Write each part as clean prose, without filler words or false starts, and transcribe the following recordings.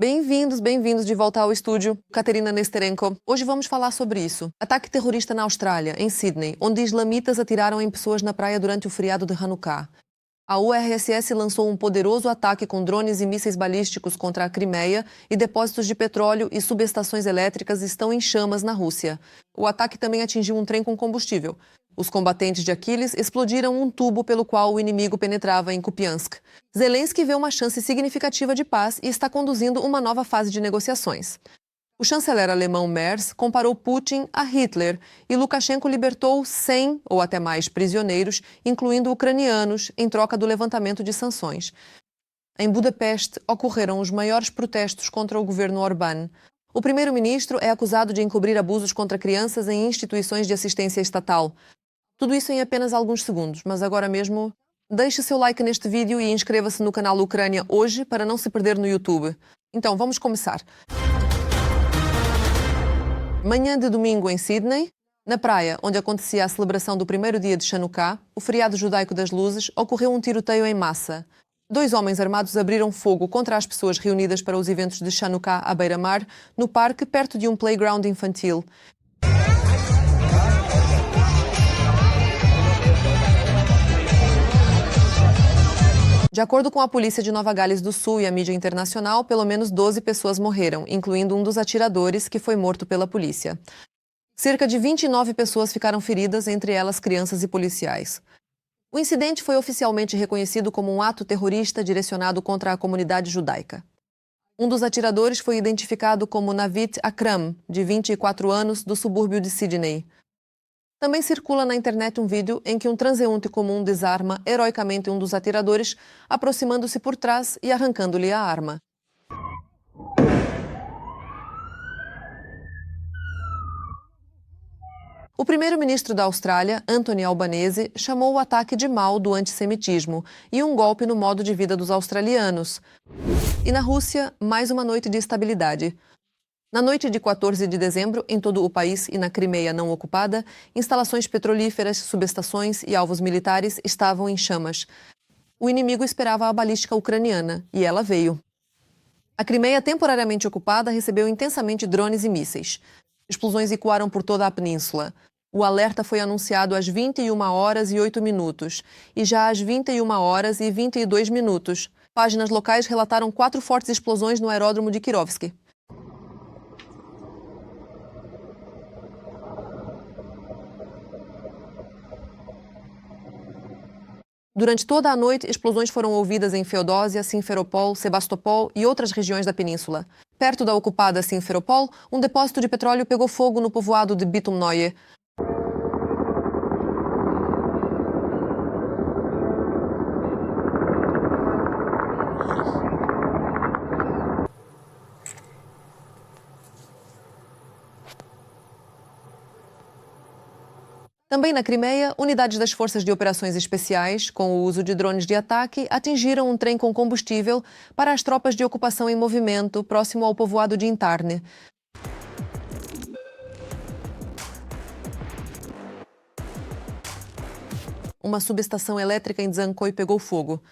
Bem-vindos, bem-vindos de volta ao estúdio. Katerina Nesterenko. Hoje vamos falar sobre isso. Ataque terrorista na Austrália, em Sydney, onde islamitas atiraram em pessoas na praia durante o feriado de Hanukkah. A URSS lançou um poderoso ataque com drones e mísseis balísticos contra a Crimeia e depósitos de petróleo e subestações elétricas estão em chamas na Rússia. O ataque também atingiu um trem com combustível. Os combatentes de Aquiles explodiram um tubo pelo qual o inimigo penetrava em Kupiansk. Zelensky vê uma chance significativa de paz e está conduzindo uma nova fase de negociações. O chanceler alemão Merz comparou Putin a Hitler e Lukashenko libertou 100 ou até mais prisioneiros, incluindo ucranianos, em troca do levantamento de sanções. Em Budapeste, ocorreram os maiores protestos contra o governo Orbán. O primeiro-ministro é acusado de encobrir abusos contra crianças em instituições de assistência estatal. Tudo isso em apenas alguns segundos, mas agora mesmo, deixe seu like neste vídeo e inscreva-se no canal Ucrânia hoje para não se perder no YouTube. Então, vamos começar. Manhã de domingo em Sydney, na praia onde acontecia a celebração do primeiro dia de Hanukkah, o feriado judaico das luzes, ocorreu um tiroteio em massa. 2 homens armados abriram fogo contra as pessoas reunidas para os eventos de Hanukkah à beira-mar, no parque perto de um playground infantil. De acordo com a polícia de Nova Gales do Sul e a mídia internacional, pelo menos 12 pessoas morreram, incluindo um dos atiradores, que foi morto pela polícia. Cerca de 29 pessoas ficaram feridas, entre elas crianças e policiais. O incidente foi oficialmente reconhecido como um ato terrorista direcionado contra a comunidade judaica. Um dos atiradores foi identificado como Navid Akram, de 24 anos, do subúrbio de Sydney. Também circula na internet um vídeo em que um transeunte comum desarma heroicamente um dos atiradores, aproximando-se por trás e arrancando-lhe a arma. O primeiro-ministro da Austrália, Anthony Albanese, chamou o ataque de mal do antissemitismo e um golpe no modo de vida dos australianos. E na Rússia, mais uma noite de estabilidade. Na noite de 14 de dezembro, em todo o país e na Crimeia não ocupada, instalações petrolíferas, subestações e alvos militares estavam em chamas. O inimigo esperava a balística ucraniana, e ela veio. A Crimeia, temporariamente ocupada, recebeu intensamente drones e mísseis. Explosões ecoaram por toda a península. O alerta foi anunciado às 21h08 e já às 21h22. Páginas locais relataram 4 fortes explosões no aeródromo de Kirovsky. Durante toda a noite, explosões foram ouvidas em Feodósia, Simferopol, Sebastopol e outras regiões da península. Perto da ocupada Simferopol, um depósito de petróleo pegou fogo no povoado de Bitumnoye. Também na Crimeia, unidades das Forças de Operações Especiais, com o uso de drones de ataque, atingiram um trem com combustível para as tropas de ocupação em movimento próximo ao povoado de Intarne. Uma subestação elétrica em Dzhankoi pegou fogo.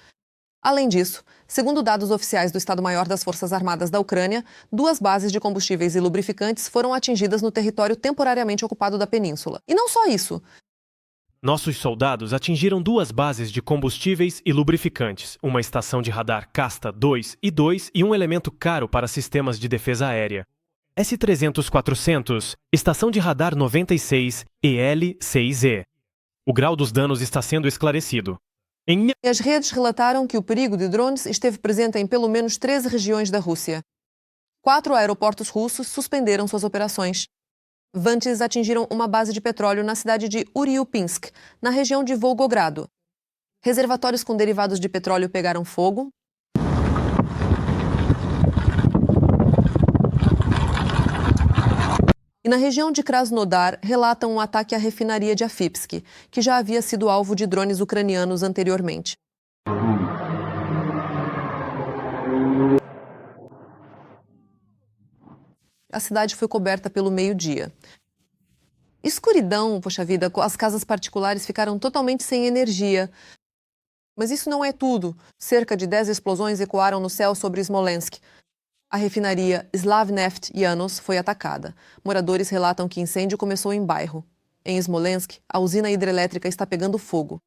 Além disso, segundo dados oficiais do Estado-Maior das Forças Armadas da Ucrânia, 2 bases de combustíveis e lubrificantes foram atingidas no território temporariamente ocupado da península. E não só isso. Nossos soldados atingiram 2 bases de combustíveis e lubrificantes, uma estação de radar Casta 2 e 2 e um elemento caro para sistemas de defesa aérea. S-300-400, estação de radar 96 EL-6E. O grau dos danos está sendo esclarecido. As redes relataram que o perigo de drones esteve presente em pelo menos 13 regiões da Rússia. 4 aeroportos russos suspenderam suas operações. Vantes atingiram uma base de petróleo na cidade de Uriupinsk, na região de Volgogrado. Reservatórios com derivados de petróleo pegaram fogo. E na região de Krasnodar, relatam um ataque à refinaria de Afipsk, que já havia sido alvo de drones ucranianos anteriormente. A cidade foi coberta pelo meio-dia. Escuridão, poxa vida, as casas particulares ficaram totalmente sem energia. Mas isso não é tudo. Cerca de 10 explosões ecoaram no céu sobre Smolensk. A refinaria Slavneft Janos foi atacada. Moradores relatam que incêndio começou em bairro. Em Smolensk, a usina hidrelétrica está pegando fogo.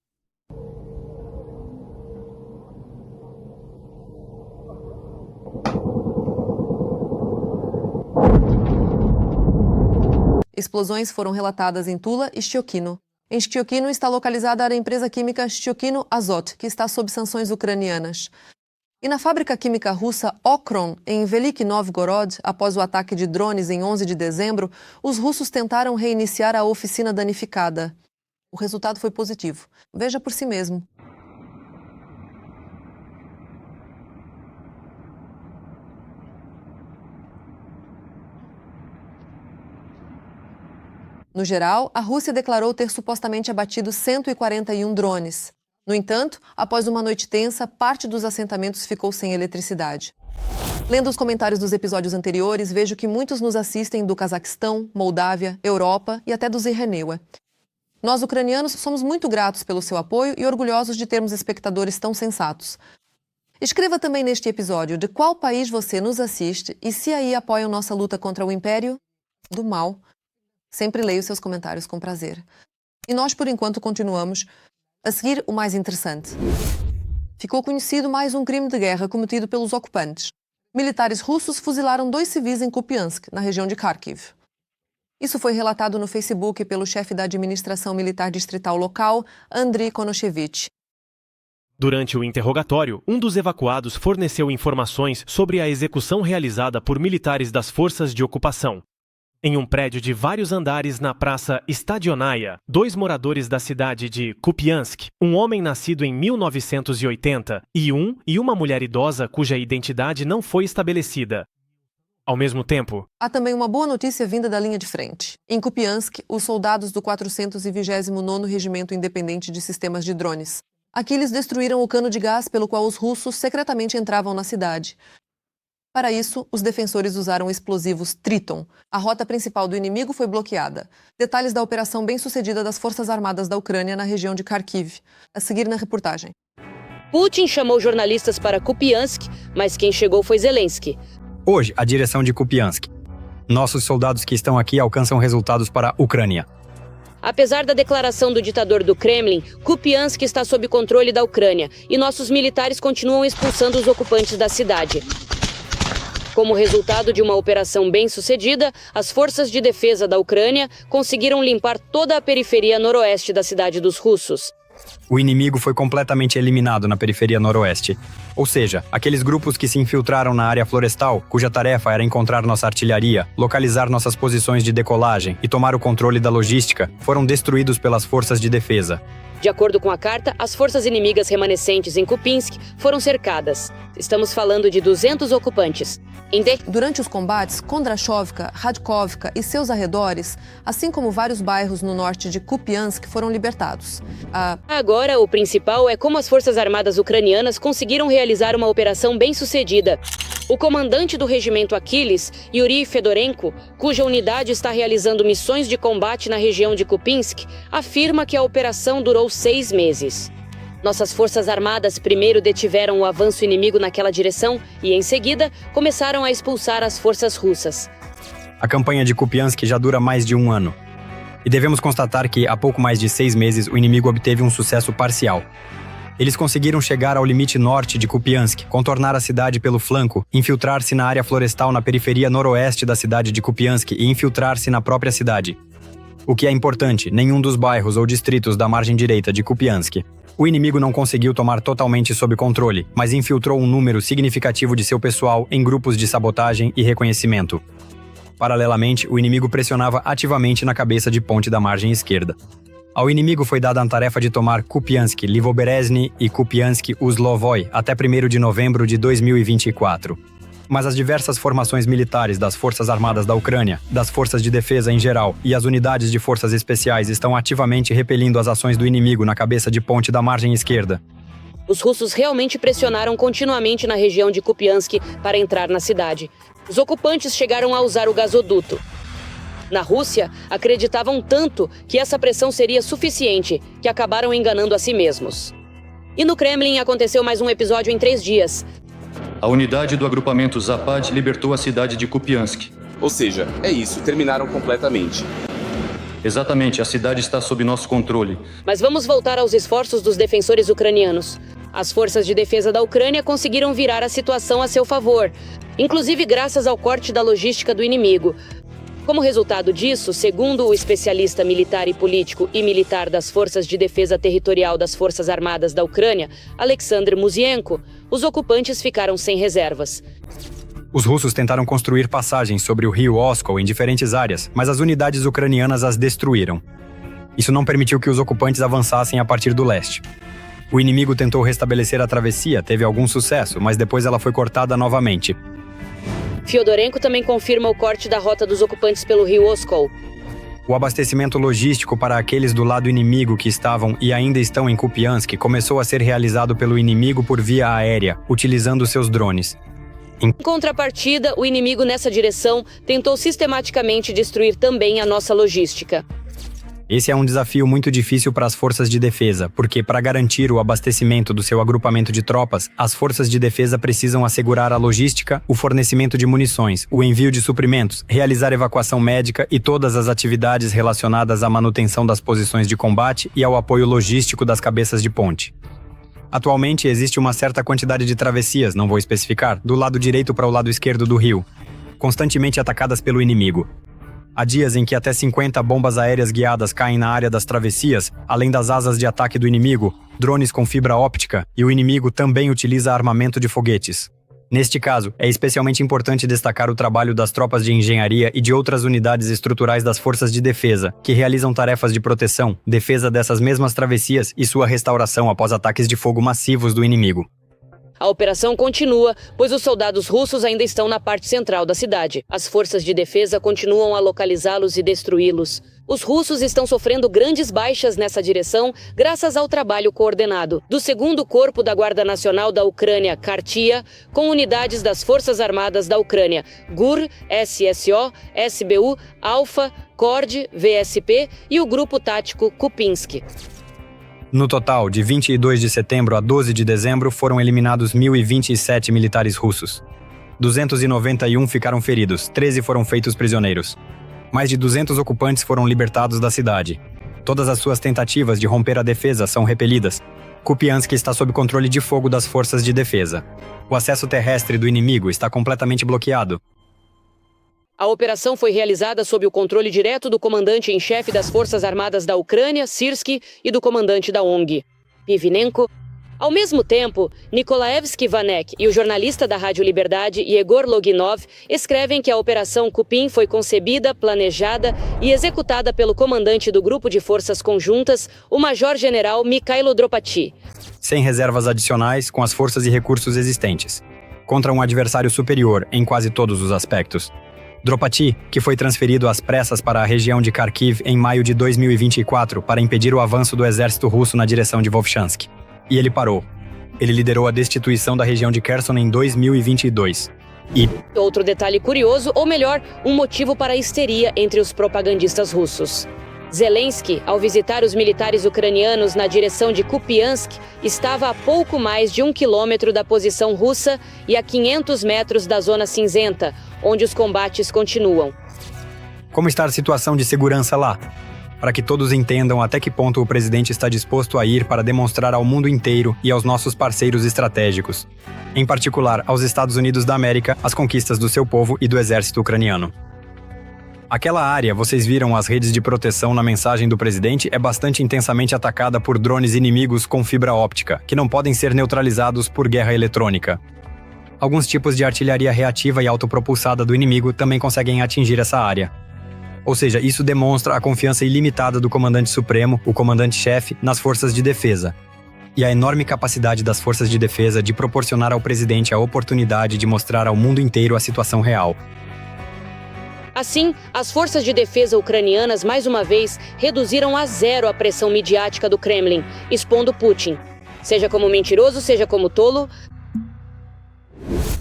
Explosões foram relatadas em Tula e Shtiokino. Em Shtiokino está localizada a empresa química Shtiokino Azot, que está sob sanções ucranianas. E na fábrica química russa Okron, em Velik Novgorod, após o ataque de drones em 11 de dezembro, os russos tentaram reiniciar a oficina danificada. O resultado foi positivo. Veja por si mesmo. No geral, a Rússia declarou ter supostamente abatido 141 drones. No entanto, após uma noite tensa, parte dos assentamentos ficou sem eletricidade. Lendo os comentários dos episódios anteriores, vejo que muitos nos assistem do Cazaquistão, Moldávia, Europa e até do Zerreneua. Nós, ucranianos, somos muito gratos pelo seu apoio e orgulhosos de termos espectadores tão sensatos. Escreva também neste episódio de qual país você nos assiste e se aí apoiam nossa luta contra o Império do Mal. Sempre leio seus comentários com prazer. E nós, por enquanto, continuamos. A seguir, o mais interessante. Ficou conhecido mais um crime de guerra cometido pelos ocupantes. Militares russos fuzilaram 2 civis em Kupiansk, na região de Kharkiv. Isso foi relatado no Facebook pelo chefe da administração militar distrital local, Andriy Konoshevich. Durante o interrogatório, um dos evacuados forneceu informações sobre a execução realizada por militares das forças de ocupação. Em um prédio de vários andares na praça Stadionaia, 2 moradores da cidade de Kupiansk, um homem nascido em 1980 e uma mulher idosa cuja identidade não foi estabelecida. Ao mesmo tempo, há também uma boa notícia vinda da linha de frente. Em Kupiansk, os soldados do 429º Regimento Independente de Sistemas de Drones. Aqui eles destruíram o cano de gás pelo qual os russos secretamente entravam na cidade. Para isso, os defensores usaram explosivos Triton. A rota principal do inimigo foi bloqueada. Detalhes da operação bem-sucedida das Forças Armadas da Ucrânia na região de Kharkiv. A seguir na reportagem. Putin chamou jornalistas para Kupiansk, mas quem chegou foi Zelensky. Hoje, a direção de Kupiansk. Nossos soldados que estão aqui alcançam resultados para a Ucrânia. Apesar da declaração do ditador do Kremlin, Kupiansk está sob controle da Ucrânia e nossos militares continuam expulsando os ocupantes da cidade. Como resultado de uma operação bem-sucedida, as forças de defesa da Ucrânia conseguiram limpar toda a periferia noroeste da cidade dos russos. O inimigo foi completamente eliminado na periferia noroeste. Ou seja, aqueles grupos que se infiltraram na área florestal, cuja tarefa era encontrar nossa artilharia, localizar nossas posições de decolagem e tomar o controle da logística, foram destruídos pelas forças de defesa. De acordo com a carta, as forças inimigas remanescentes em Kupiansk foram cercadas. Estamos falando de 200 ocupantes. Durante os combates, Kondrashovka, Radkovka e seus arredores, assim como vários bairros no norte de Kupiansk, foram libertados. Agora, o principal é como as forças armadas ucranianas conseguiram realizar uma operação bem-sucedida. O comandante do regimento Aquiles, Yuri Fedorenko, cuja unidade está realizando missões de combate na região de Kupiansk, afirma que a operação durou 6 meses. Nossas forças armadas primeiro detiveram o avanço inimigo naquela direção e, em seguida, começaram a expulsar as forças russas. A campanha de Kupiansk já dura mais de 1 ano. E devemos constatar que, há pouco mais de 6 meses, o inimigo obteve um sucesso parcial. Eles conseguiram chegar ao limite norte de Kupiansk, contornar a cidade pelo flanco, infiltrar-se na área florestal na periferia noroeste da cidade de Kupiansk e infiltrar-se na própria cidade. O que é importante, nenhum dos bairros ou distritos da margem direita de Kupiansk. O inimigo não conseguiu tomar totalmente sob controle, mas infiltrou um número significativo de seu pessoal em grupos de sabotagem e reconhecimento. Paralelamente, o inimigo pressionava ativamente na cabeça de ponte da margem esquerda. Ao inimigo foi dada a tarefa de tomar Kupiansk, Livoberezhny e Kupiansk-Uzlovoy até 1º de novembro de 2024. Mas as diversas formações militares das Forças Armadas da Ucrânia, das Forças de Defesa em geral e as unidades de forças especiais estão ativamente repelindo as ações do inimigo na cabeça de ponte da margem esquerda. Os russos realmente pressionaram continuamente na região de Kupiansk para entrar na cidade. Os ocupantes chegaram a usar o gasoduto. Na Rússia, acreditavam tanto que essa pressão seria suficiente que acabaram enganando a si mesmos. E no Kremlin aconteceu mais um episódio em 3 dias. A unidade do agrupamento Zapad libertou a cidade de Kupiansk. Ou seja, é isso, terminaram completamente. Exatamente, a cidade está sob nosso controle. Mas vamos voltar aos esforços dos defensores ucranianos. As forças de defesa da Ucrânia conseguiram virar a situação a seu favor, inclusive graças ao corte da logística do inimigo. Como resultado disso, segundo o especialista militar e político e militar das Forças de Defesa Territorial das Forças Armadas da Ucrânia, Alexander Musienko, os ocupantes ficaram sem reservas. Os russos tentaram construir passagens sobre o rio Oskol em diferentes áreas, mas as unidades ucranianas as destruíram. Isso não permitiu que os ocupantes avançassem a partir do leste. O inimigo tentou restabelecer a travessia, teve algum sucesso, mas depois ela foi cortada novamente. Fyodorenko também confirma o corte da rota dos ocupantes pelo rio Oskol. O abastecimento logístico para aqueles do lado inimigo que estavam e ainda estão em Kupiansk começou a ser realizado pelo inimigo por via aérea, utilizando seus drones. Em contrapartida, o inimigo nessa direção tentou sistematicamente destruir também a nossa logística. Esse é um desafio muito difícil para as forças de defesa, porque para garantir o abastecimento do seu agrupamento de tropas, as forças de defesa precisam assegurar a logística, o fornecimento de munições, o envio de suprimentos, realizar evacuação médica e todas as atividades relacionadas à manutenção das posições de combate e ao apoio logístico das cabeças de ponte. Atualmente existe uma certa quantidade de travessias, não vou especificar, do lado direito para o lado esquerdo do rio, constantemente atacadas pelo inimigo. Há dias em que até 50 bombas aéreas guiadas caem na área das travessias, além das asas de ataque do inimigo, drones com fibra óptica, e o inimigo também utiliza armamento de foguetes. Neste caso, é especialmente importante destacar o trabalho das tropas de engenharia e de outras unidades estruturais das forças de defesa, que realizam tarefas de proteção, defesa dessas mesmas travessias e sua restauração após ataques de fogo massivos do inimigo. A operação continua, pois os soldados russos ainda estão na parte central da cidade. As forças de defesa continuam a localizá-los e destruí-los. Os russos estão sofrendo grandes baixas nessa direção graças ao trabalho coordenado do 2º Corpo da Guarda Nacional da Ucrânia, Kartia, com unidades das Forças Armadas da Ucrânia, GUR, SSO, SBU, Alfa, KORD, VSP e o Grupo Tático Kupiansk. No total, de 22 de setembro a 12 de dezembro, foram eliminados 1.027 militares russos. 291 ficaram feridos, 13 foram feitos prisioneiros. Mais de 200 ocupantes foram libertados da cidade. Todas as suas tentativas de romper a defesa são repelidas. Kupiansk está sob controle de fogo das forças de defesa. O acesso terrestre do inimigo está completamente bloqueado. A operação foi realizada sob o controle direto do comandante-em-chefe das Forças Armadas da Ucrânia, Syrskyi, e do comandante da ONG, Pivinenko. Ao mesmo tempo, Nikolaevsky Vanek e o jornalista da Rádio Liberdade, Yegor Loginov, escrevem que a Operação Kupin foi concebida, planejada e executada pelo comandante do Grupo de Forças Conjuntas, o Major-General Mikhailo Dropati. Sem reservas adicionais, com as forças e recursos existentes. Contra um adversário superior em quase todos os aspectos. Dropati, que foi transferido às pressas para a região de Kharkiv em maio de 2024 para impedir o avanço do exército russo na direção de Vovchansk. E ele parou. Ele liderou a destituição da região de Kherson em 2022. E... outro detalhe curioso, ou melhor, um motivo para a histeria entre os propagandistas russos. Zelensky, ao visitar os militares ucranianos na direção de Kupiansk, estava a pouco mais de 1 quilômetro da posição russa e a 500 metros da zona cinzenta, onde os combates continuam. Como está a situação de segurança lá? Para que todos entendam até que ponto o presidente está disposto a ir para demonstrar ao mundo inteiro e aos nossos parceiros estratégicos, em particular aos Estados Unidos da América, as conquistas do seu povo e do exército ucraniano. Aquela área, vocês viram as redes de proteção na mensagem do presidente, é bastante intensamente atacada por drones inimigos com fibra óptica, que não podem ser neutralizados por guerra eletrônica. Alguns tipos de artilharia reativa e autopropulsada do inimigo também conseguem atingir essa área. Ou seja, isso demonstra a confiança ilimitada do comandante supremo, o comandante-chefe, nas forças de defesa. E a enorme capacidade das forças de defesa de proporcionar ao presidente a oportunidade de mostrar ao mundo inteiro a situação real. Assim, as forças de defesa ucranianas, mais uma vez, reduziram a zero a pressão midiática do Kremlin, expondo Putin. Seja como mentiroso, seja como tolo...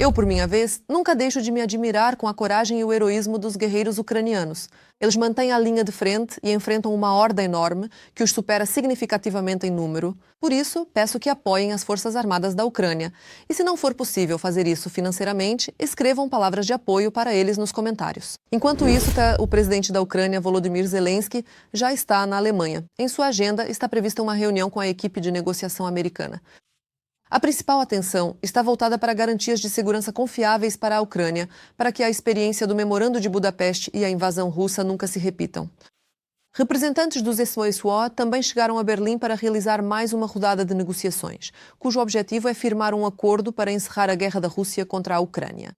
Eu, por minha vez, nunca deixo de me admirar com a coragem e o heroísmo dos guerreiros ucranianos. Eles mantêm a linha de frente e enfrentam uma horda enorme que os supera significativamente em número. Por isso, peço que apoiem as Forças Armadas da Ucrânia. E se não for possível fazer isso financeiramente, escrevam palavras de apoio para eles nos comentários. Enquanto isso, o presidente da Ucrânia, Volodymyr Zelensky, já está na Alemanha. Em sua agenda está prevista uma reunião com a equipe de negociação americana. A principal atenção está voltada para garantias de segurança confiáveis para a Ucrânia, para que a experiência do Memorando de Budapeste e a invasão russa nunca se repitam. Representantes dos SOSWA também chegaram a Berlim para realizar mais uma rodada de negociações, cujo objetivo é firmar um acordo para encerrar a guerra da Rússia contra a Ucrânia.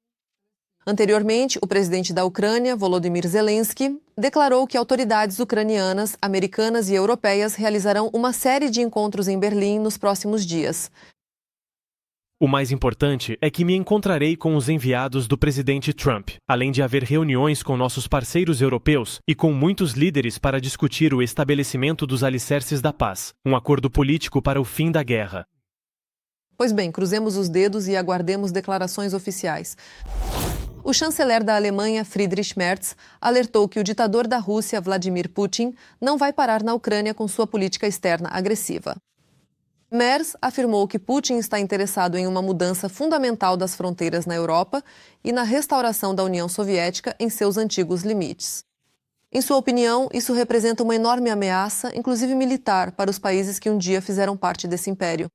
Anteriormente, o presidente da Ucrânia, Volodymyr Zelensky, declarou que autoridades ucranianas, americanas e europeias realizarão uma série de encontros em Berlim nos próximos dias. O mais importante é que me encontrarei com os enviados do presidente Trump, além de haver reuniões com nossos parceiros europeus e com muitos líderes para discutir o estabelecimento dos alicerces da paz, um acordo político para o fim da guerra. Pois bem, cruzemos os dedos e aguardemos declarações oficiais. O chanceler da Alemanha, Friedrich Merz, alertou que o ditador da Rússia, Vladimir Putin, não vai parar na Ucrânia com sua política externa agressiva. Merz afirmou que Putin está interessado em uma mudança fundamental das fronteiras na Europa e na restauração da União Soviética em seus antigos limites. Em sua opinião, isso representa uma enorme ameaça, inclusive militar, para os países que um dia fizeram parte desse império.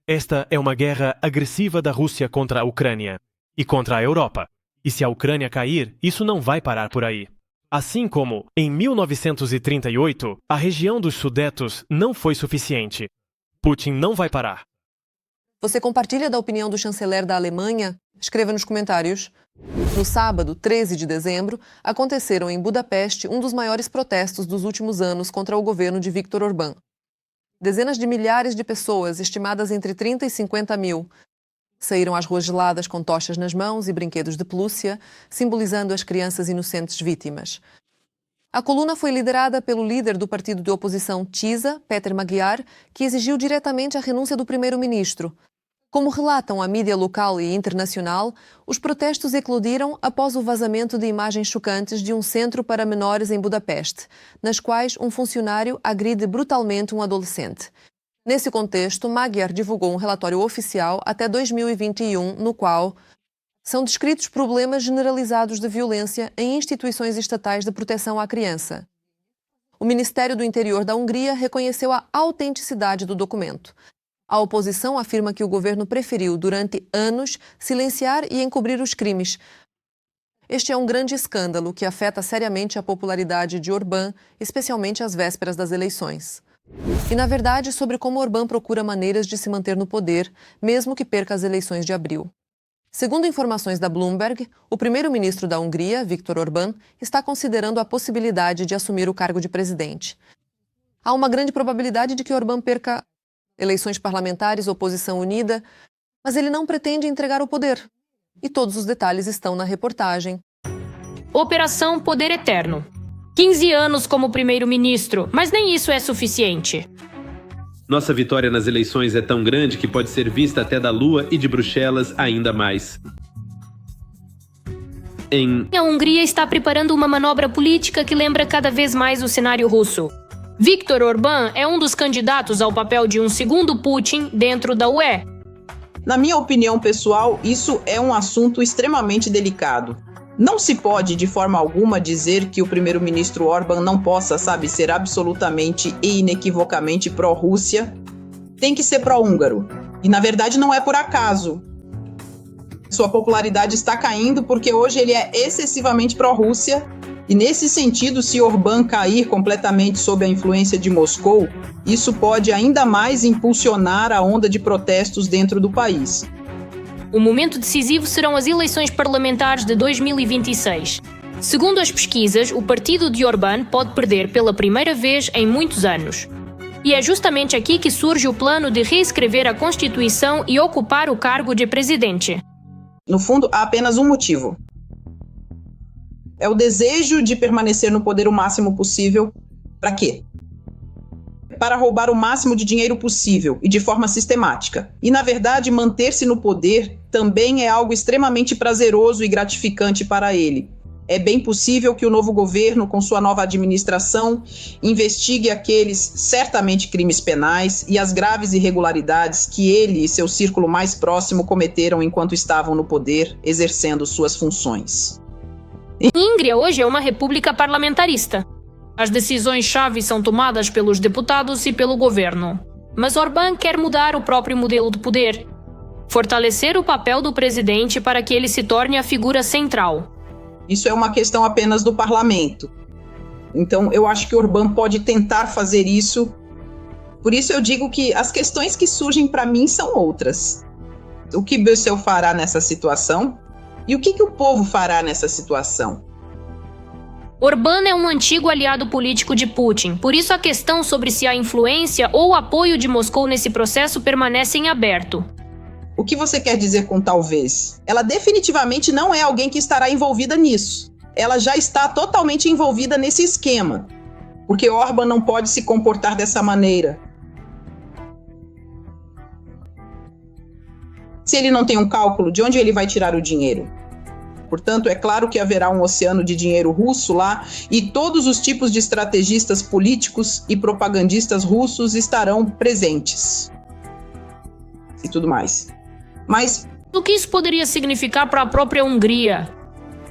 Esta é uma guerra agressiva da Rússia contra a Ucrânia e contra a Europa. E se a Ucrânia cair, isso não vai parar por aí. Assim como, em 1938, a região dos Sudetos não foi suficiente. Putin não vai parar. Você compartilha da opinião do chanceler da Alemanha? Escreva nos comentários. No sábado, 13 de dezembro, aconteceram em Budapeste um dos maiores protestos dos últimos anos contra o governo de Viktor Orbán. Dezenas de milhares de pessoas, estimadas entre 30 e 50 mil, saíram às ruas geladas com tochas nas mãos e brinquedos de pelúcia, simbolizando as crianças inocentes vítimas. A coluna foi liderada pelo líder do partido de oposição TISA, Péter Magyar, que exigiu diretamente a renúncia do primeiro-ministro. Como relatam a mídia local e internacional, os protestos eclodiram após o vazamento de imagens chocantes de um centro para menores em Budapeste, nas quais um funcionário agride brutalmente um adolescente. Nesse contexto, Magyar divulgou um relatório oficial até 2021, no qual são descritos problemas generalizados de violência em instituições estatais de proteção à criança. O Ministério do Interior da Hungria reconheceu a autenticidade do documento. A oposição afirma que o governo preferiu, durante anos, silenciar e encobrir os crimes. Este é um grande escândalo que afeta seriamente a popularidade de Orbán, especialmente às vésperas das eleições. E, na verdade, sobre como Orbán procura maneiras de se manter no poder, mesmo que perca as eleições de abril. Segundo informações da Bloomberg, o primeiro-ministro da Hungria, Viktor Orbán, está considerando a possibilidade de assumir o cargo de presidente. Há uma grande probabilidade de que Orbán perca eleições parlamentares, oposição unida, mas ele não pretende entregar o poder. E todos os detalhes estão na reportagem. Operação Poder Eterno. 15 anos como primeiro-ministro, mas nem isso é suficiente. Nossa vitória nas eleições é tão grande que pode ser vista até da Lua e de Bruxelas ainda mais. A Hungria está preparando uma manobra política que lembra cada vez mais o cenário russo. Viktor Orbán é um dos candidatos ao papel de um segundo Putin dentro da UE. Na minha opinião pessoal, isso é um assunto extremamente delicado. Não se pode, de forma alguma, dizer que o primeiro-ministro Orbán não possa, ser absolutamente e inequivocamente pró-Rússia. Tem que ser pró-húngaro. E, na verdade, não é por acaso. Sua popularidade está caindo porque hoje ele é excessivamente pró-Rússia. E, nesse sentido, se Orbán cair completamente sob a influência de Moscou, isso pode ainda mais impulsionar a onda de protestos dentro do país. O momento decisivo serão as eleições parlamentares de 2026. Segundo as pesquisas, o partido de Orbán pode perder pela primeira vez em muitos anos. E é justamente aqui que surge o plano de reescrever a Constituição e ocupar o cargo de presidente. No fundo, há apenas um motivo. É o desejo de permanecer no poder o máximo possível. Para quê? para roubar o máximo de dinheiro possível e de forma sistemática. E, na verdade, manter-se no poder também é algo extremamente prazeroso e gratificante para ele. É bem possível que o novo governo, com sua nova administração, investigue aqueles, certamente, crimes penais e as graves irregularidades que ele e seu círculo mais próximo cometeram enquanto estavam no poder, exercendo suas funções. Hungria hoje é uma república parlamentarista. As decisões-chave são tomadas pelos deputados e pelo governo. Mas Orbán quer mudar o próprio modelo de poder. Fortalecer o papel do presidente para que ele se torne a figura central. Isso é uma questão apenas do parlamento. Então, eu acho que Orbán pode tentar fazer isso. Por isso eu digo que as questões que surgem para mim são outras. O que Bösel fará nessa situação? E o que o povo fará nessa situação? Orbán é um antigo aliado político de Putin, por isso a questão sobre se há influência ou apoio de Moscou nesse processo permanece em aberto. O que você quer dizer com talvez? Ela definitivamente não é alguém que estará envolvida nisso. Ela já está totalmente envolvida nesse esquema, porque Orbán não pode se comportar dessa maneira. Se ele não tem um cálculo, de onde ele vai tirar o dinheiro? Portanto, é claro que haverá um oceano de dinheiro russo lá e todos os tipos de estrategistas políticos e propagandistas russos estarão presentes. E tudo mais. Mas o que isso poderia significar para a própria Hungria?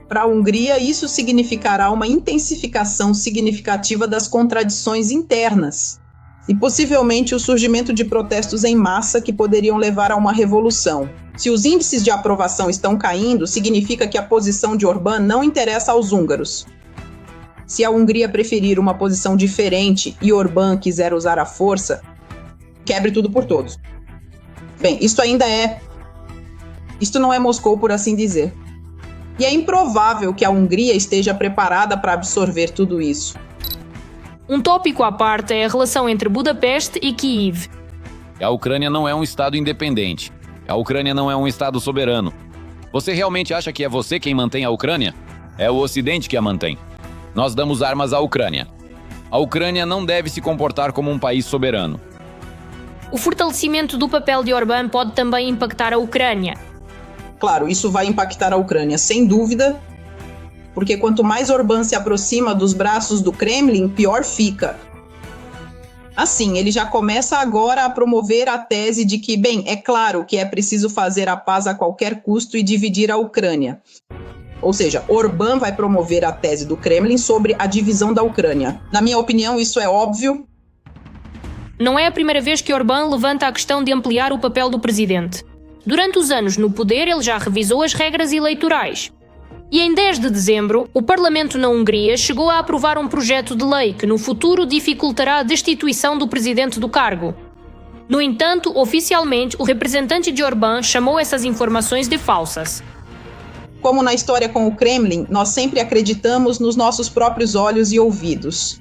Para a Hungria, isso significará uma intensificação significativa das contradições internas e possivelmente o surgimento de protestos em massa que poderiam levar a uma revolução. Se os índices de aprovação estão caindo, significa que a posição de Orbán não interessa aos húngaros. Se a Hungria preferir uma posição diferente e Orbán quiser usar a força, quebre tudo por todos. Bem, isto não é Moscou, por assim dizer. E é improvável que a Hungria esteja preparada para absorver tudo isso. Um tópico à parte é a relação entre Budapeste e Kiev. A Ucrânia não é um estado independente. A Ucrânia não é um estado soberano. Você realmente acha que é você quem mantém a Ucrânia? É o Ocidente que a mantém. Nós damos armas à Ucrânia. A Ucrânia não deve se comportar como um país soberano. O fortalecimento do papel de Orbán pode também impactar a Ucrânia. Claro, isso vai impactar a Ucrânia, sem dúvida, porque quanto mais Orbán se aproxima dos braços do Kremlin, pior fica. Assim, ele já começa agora a promover a tese de que, bem, é claro que é preciso fazer a paz a qualquer custo e dividir a Ucrânia. Ou seja, Orbán vai promover a tese do Kremlin sobre a divisão da Ucrânia. Na minha opinião, isso é óbvio. Não é a primeira vez que Orbán levanta a questão de ampliar o papel do presidente. Durante os anos no poder, ele já revisou as regras eleitorais. E em 10 de dezembro, o Parlamento na Hungria chegou a aprovar um projeto de lei que no futuro dificultará a destituição do presidente do cargo. No entanto, oficialmente, o representante de Orbán chamou essas informações de falsas. Como na história com o Kremlin, nós sempre acreditamos nos nossos próprios olhos e ouvidos.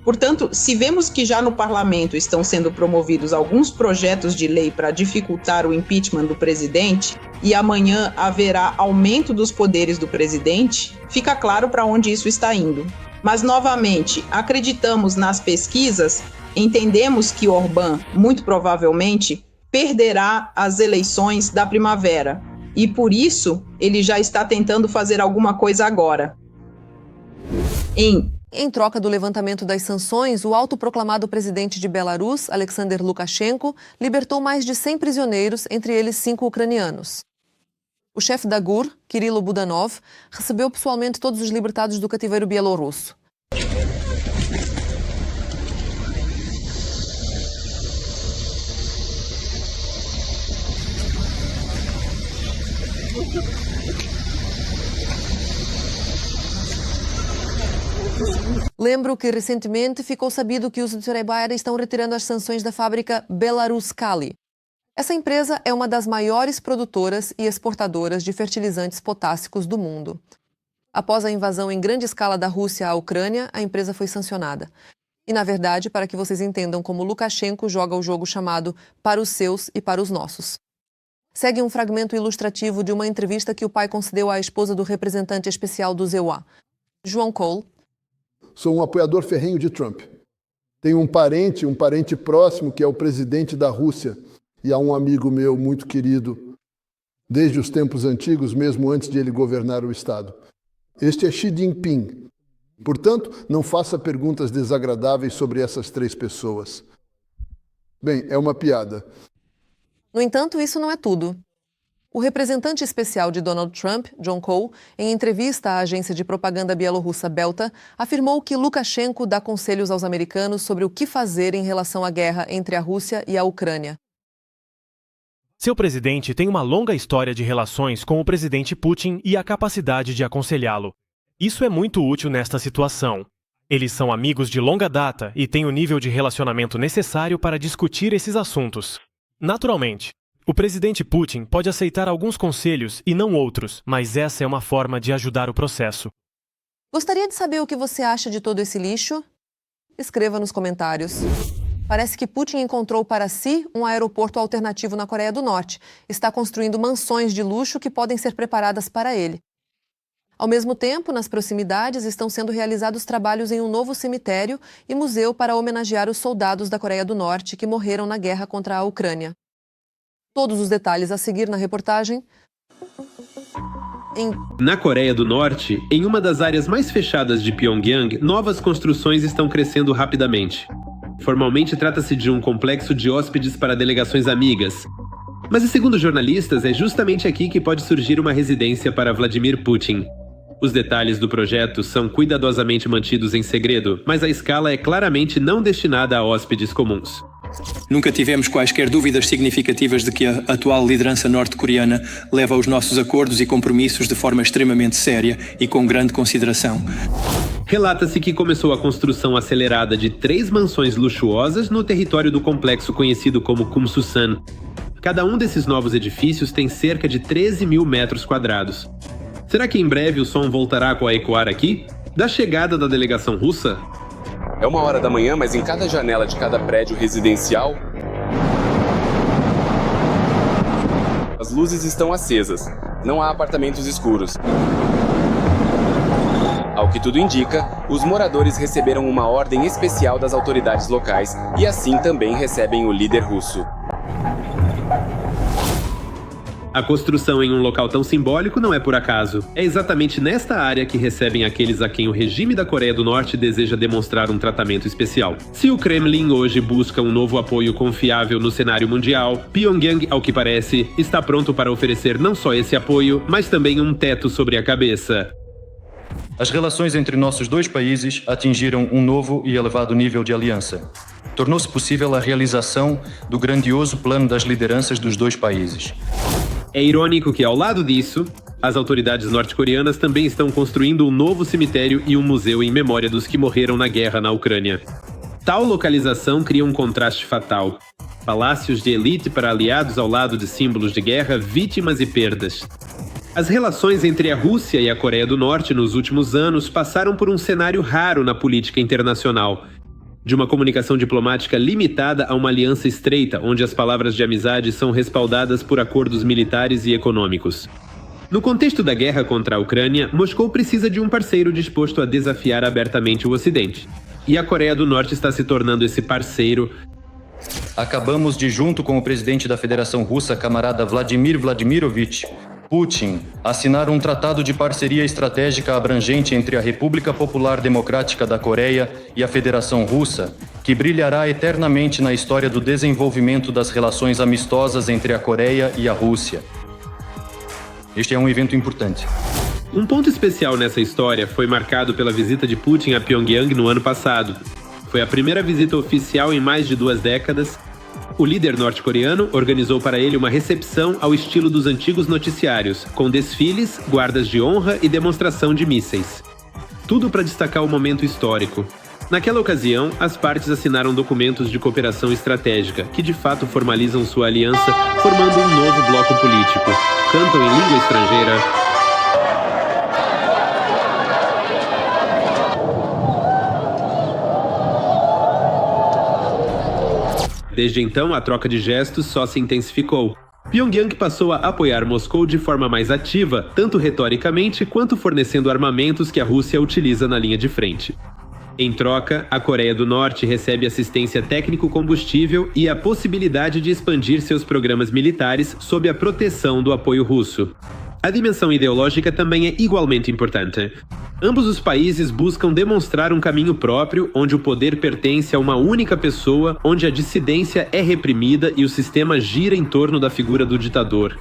Portanto, se vemos que já no parlamento estão sendo promovidos alguns projetos de lei para dificultar o impeachment do presidente e amanhã haverá aumento dos poderes do presidente, fica claro para onde isso está indo. Mas, novamente, acreditamos nas pesquisas, entendemos que Orbán, muito provavelmente, perderá as eleições da primavera. E, por isso, ele já está tentando fazer alguma coisa agora. Em troca do levantamento das sanções, o autoproclamado presidente de Belarus, Alexander Lukashenko, libertou mais de 100 prisioneiros, entre eles 5 ucranianos. O chefe da GUR, Kirilo Budanov, recebeu pessoalmente todos os libertados do cativeiro bielorrusso. Lembro que recentemente ficou sabido que os Utrebaira estão retirando as sanções da fábrica Belaruskali. Essa empresa é uma das maiores produtoras e exportadoras de fertilizantes potássicos do mundo. Após a invasão em grande escala da Rússia à Ucrânia, a empresa foi sancionada. E, na verdade, para que vocês entendam como Lukashenko joga o jogo chamado para os seus e para os nossos. Segue um fragmento ilustrativo de uma entrevista que o pai concedeu à esposa do representante especial do ZEUA, João Cole. Sou um apoiador ferrenho de Trump. Tenho um parente próximo, que é o presidente da Rússia, e há um amigo meu muito querido, desde os tempos antigos, mesmo antes de ele governar o Estado. Este é Xi Jinping. Portanto, não faça perguntas desagradáveis sobre essas 3 pessoas. Bem, é uma piada. No entanto, isso não é tudo. O representante especial de Donald Trump, John Cole, em entrevista à agência de propaganda bielorrussa Belta, afirmou que Lukashenko dá conselhos aos americanos sobre o que fazer em relação à guerra entre a Rússia e a Ucrânia. Seu presidente tem uma longa história de relações com o presidente Putin e a capacidade de aconselhá-lo. Isso é muito útil nesta situação. Eles são amigos de longa data e têm o nível de relacionamento necessário para discutir esses assuntos. Naturalmente, o presidente Putin pode aceitar alguns conselhos e não outros, mas essa é uma forma de ajudar o processo. Gostaria de saber o que você acha de todo esse lixo? Escreva nos comentários. Parece que Putin encontrou para si um aeroporto alternativo na Coreia do Norte. Está construindo mansões de luxo que podem ser preparadas para ele. Ao mesmo tempo, nas proximidades estão sendo realizados trabalhos em um novo cemitério e museu para homenagear os soldados da Coreia do Norte que morreram na guerra contra a Ucrânia. Todos os detalhes a seguir na reportagem. Na Coreia do Norte, em uma das áreas mais fechadas de Pyongyang, novas construções estão crescendo rapidamente. Formalmente trata-se de um complexo de hóspedes para delegações amigas. Mas, segundo jornalistas, é justamente aqui que pode surgir uma residência para Vladimir Putin. Os detalhes do projeto são cuidadosamente mantidos em segredo, mas a escala é claramente não destinada a hóspedes comuns. Nunca tivemos quaisquer dúvidas significativas de que a atual liderança norte-coreana leva os nossos acordos e compromissos de forma extremamente séria e com grande consideração. Relata-se que começou a construção acelerada de 3 mansões luxuosas no território do complexo conhecido como Kumsusan. Cada um desses novos edifícios tem cerca de 13 mil metros quadrados. Será que em breve o som voltará a ecoar aqui? Da chegada da delegação russa? É 1h da manhã, mas em cada janela de cada prédio residencial, as luzes estão acesas. Não há apartamentos escuros. Ao que tudo indica, os moradores receberam uma ordem especial das autoridades locais e assim também recebem o líder russo. A construção em um local tão simbólico não é por acaso. É exatamente nesta área que recebem aqueles a quem o regime da Coreia do Norte deseja demonstrar um tratamento especial. Se o Kremlin hoje busca um novo apoio confiável no cenário mundial, Pyongyang, ao que parece, está pronto para oferecer não só esse apoio, mas também um teto sobre a cabeça. As relações entre nossos 2 países atingiram um novo e elevado nível de aliança. Tornou-se possível a realização do grandioso plano das lideranças dos 2 países. É irônico que, ao lado disso, as autoridades norte-coreanas também estão construindo um novo cemitério e um museu em memória dos que morreram na guerra na Ucrânia. Tal localização cria um contraste fatal. Palácios de elite para aliados ao lado de símbolos de guerra, vítimas e perdas. As relações entre a Rússia e a Coreia do Norte nos últimos anos passaram por um cenário raro na política internacional. De uma comunicação diplomática limitada a uma aliança estreita, onde as palavras de amizade são respaldadas por acordos militares e econômicos. No contexto da guerra contra a Ucrânia, Moscou precisa de um parceiro disposto a desafiar abertamente o Ocidente. E a Coreia do Norte está se tornando esse parceiro. Acabamos de, junto com o presidente da Federação Russa, camarada Vladimir Vladimirovich Putin, assinar um tratado de parceria estratégica abrangente entre a República Popular Democrática da Coreia e a Federação Russa, que brilhará eternamente na história do desenvolvimento das relações amistosas entre a Coreia e a Rússia. Este é um evento importante. Um ponto especial nessa história foi marcado pela visita de Putin a Pyongyang no ano passado. Foi a primeira visita oficial em mais de 2 décadas. O líder norte-coreano organizou para ele uma recepção ao estilo dos antigos noticiários, com desfiles, guardas de honra e demonstração de mísseis. Tudo para destacar o momento histórico. Naquela ocasião, as partes assinaram documentos de cooperação estratégica, que de fato formalizam sua aliança, formando um novo bloco político. Cantam em língua estrangeira. Desde então, a troca de gestos só se intensificou. Pyongyang passou a apoiar Moscou de forma mais ativa, tanto retoricamente quanto fornecendo armamentos que a Rússia utiliza na linha de frente. Em troca, a Coreia do Norte recebe assistência técnico-combustível e a possibilidade de expandir seus programas militares sob a proteção do apoio russo. A dimensão ideológica também é igualmente importante. Ambos os países buscam demonstrar um caminho próprio, onde o poder pertence a uma única pessoa, onde a dissidência é reprimida e o sistema gira em torno da figura do ditador.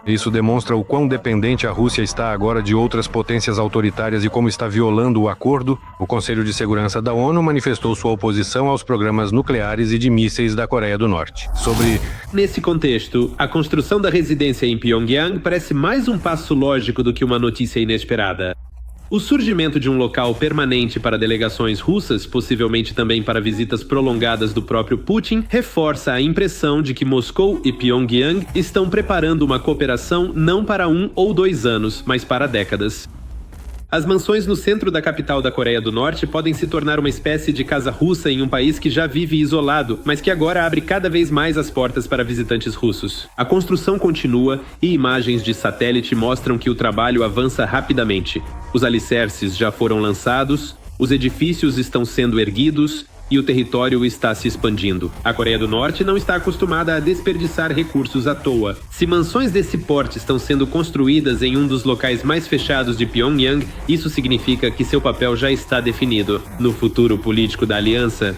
Isso demonstra o quão dependente a Rússia está agora de outras potências autoritárias e como está violando o acordo. O Conselho de Segurança da ONU manifestou sua oposição aos programas nucleares e de mísseis da Coreia do Norte. Nesse contexto, a construção da residência em Pyongyang parece mais um passo lógico do que uma notícia inesperada. O surgimento de um local permanente para delegações russas, possivelmente também para visitas prolongadas do próprio Putin, reforça a impressão de que Moscou e Pyongyang estão preparando uma cooperação não para 1 ou 2 anos, mas para décadas. As mansões no centro da capital da Coreia do Norte podem se tornar uma espécie de casa russa em um país que já vive isolado, mas que agora abre cada vez mais as portas para visitantes russos. A construção continua e imagens de satélite mostram que o trabalho avança rapidamente. Os alicerces já foram lançados, os edifícios estão sendo erguidos e o território está se expandindo. A Coreia do Norte não está acostumada a desperdiçar recursos à toa. Se mansões desse porte estão sendo construídas em um dos locais mais fechados de Pyongyang, isso significa que seu papel já está definido. No futuro político da aliança,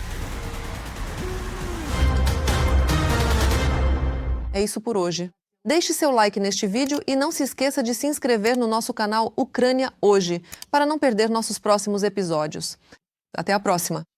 É isso por hoje. Deixe seu like neste vídeo e não se esqueça de se inscrever no nosso canal Ucrânia Hoje, para não perder nossos próximos episódios. Até a próxima!